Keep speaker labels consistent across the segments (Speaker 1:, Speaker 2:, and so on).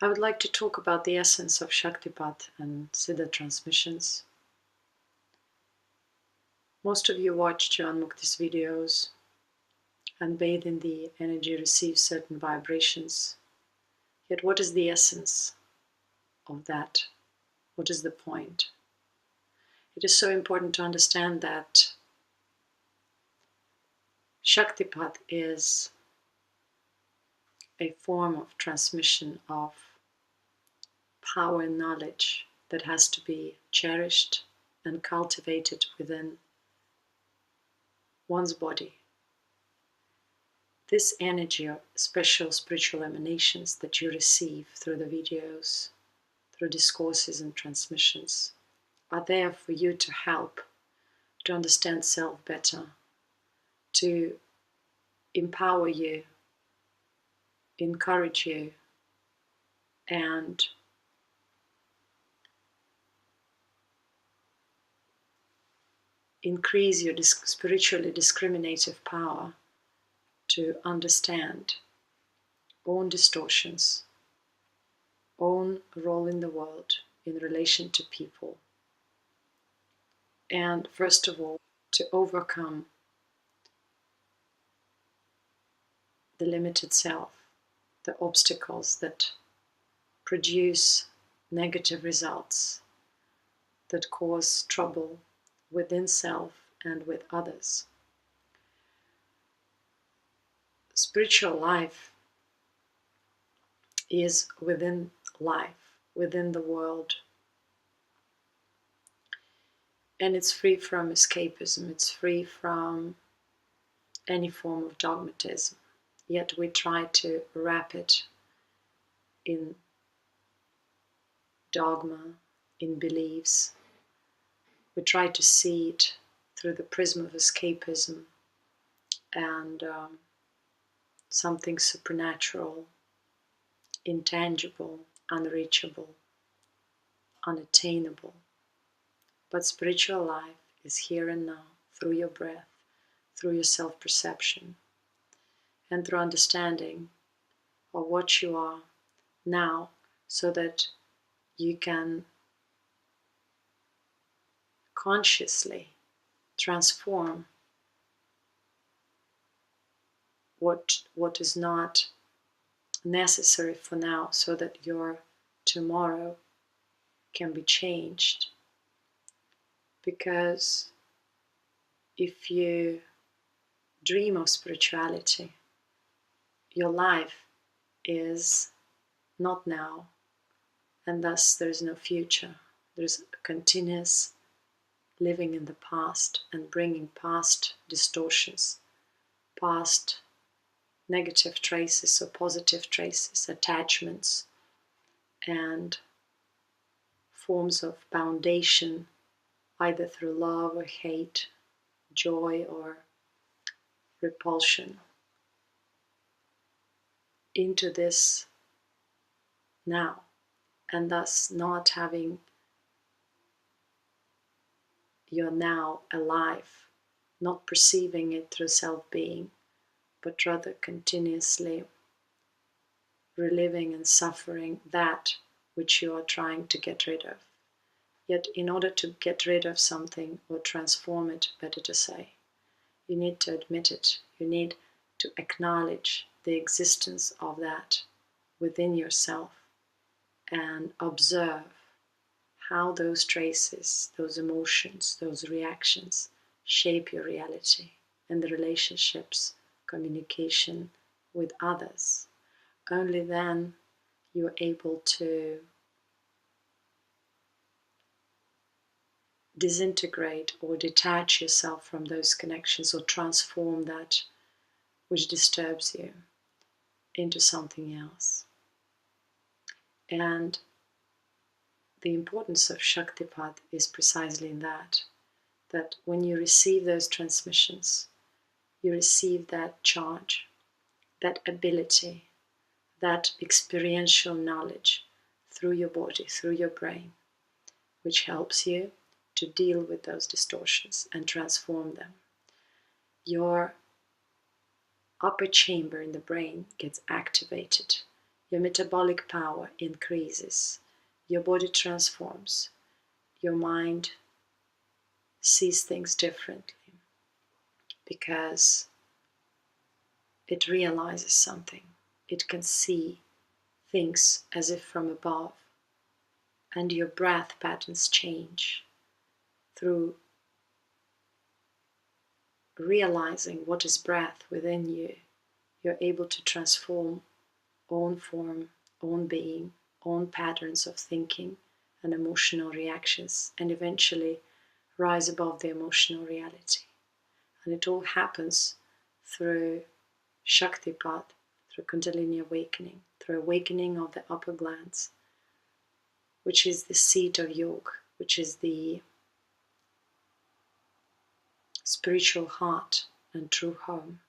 Speaker 1: I would like to talk about the essence of Shaktipat and Siddha transmissions. Most of you watch John Mukti's videos and bathe in the energy, receive certain vibrations. Yet what is the essence of that? What is the point? It is so important to understand that Shaktipat is a form of transmission of power and knowledge that has to be cherished and cultivated within one's body. This energy of special spiritual emanations that you receive through the videos, through discourses and transmissions, are there for you to help to understand self better, to empower you, encourage you, and increase your spiritually discriminative power to understand own distortions, own role in the world in relation to people, and first of all, to overcome the limited self, the obstacles that produce negative results, that cause trouble within self and with others. Spiritual life is within life, within the world, and it's free from escapism, it's free from any form of dogmatism. Yet we try to wrap it in dogma, in beliefs. We try to see it through the prism of escapism and something supernatural, intangible, unreachable, unattainable. But spiritual life is here and now, through your breath, through your self-perception, and through understanding of what you are now, so that you can consciously transform what is not necessary for now, so that your tomorrow can be changed. Because if you dream of spirituality, your life is not now, and thus there is no future. There's a continuous living in the past and bringing past distortions, past negative traces or positive traces, attachments, and forms of foundation, either through love or hate, joy or repulsion, into this now, and thus not having your now alive, not perceiving it through self-being, but rather continuously reliving and suffering that which you are trying to get rid of. Yet in order to get rid of something or transform it, better to say, you need to admit it. You need to acknowledge the existence of that within yourself and observe how those traces, those emotions, those reactions shape your reality and the relationships, communication with others. Only then you are able to disintegrate or detach yourself from those connections, or transform that which disturbs you into something else. And the importance of Shaktipat is precisely in that when you receive those transmissions, you receive that charge, that ability, that experiential knowledge through your body, through your brain, which helps you to deal with those distortions and transform them. Your upper chamber in the brain gets activated. your metabolic power increases, your body transforms, your mind sees things differently because it realizes something. It can see things as if from above, and your breath patterns change through realizing what is breath within you. You're able to transform own form, own being, own patterns of thinking and emotional reactions, and eventually rise above the emotional reality. And it all happens through Shaktipat, through Kundalini awakening, through awakening of the upper glands, which is the seat of yoga, which is the spiritual heart and true home.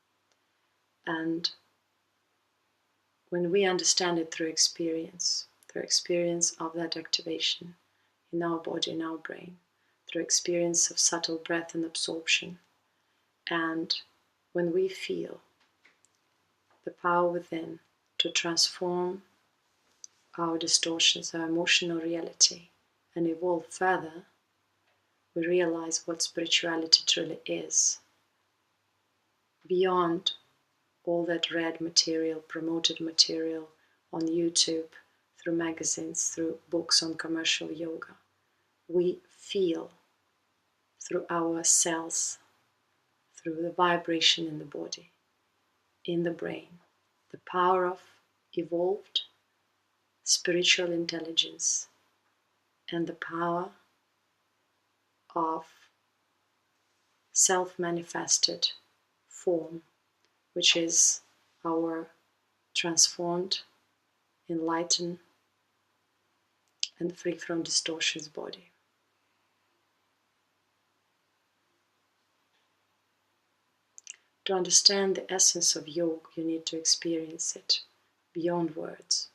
Speaker 1: And when we understand it through experience of that activation in our body, in our brain, through experience of subtle breath and absorption, and when we feel the power within to transform our distortions, our emotional reality, and evolve further, we realize what spirituality truly is. Beyond all that read material, promoted material on YouTube, through magazines, through books on commercial yoga, we feel through our cells, through the vibration in the body, in the brain, the power of evolved spiritual intelligence and the power of self-manifested form, which is our transformed, enlightened, and free from distortions body. To understand the essence of yoga, you need to experience it beyond words.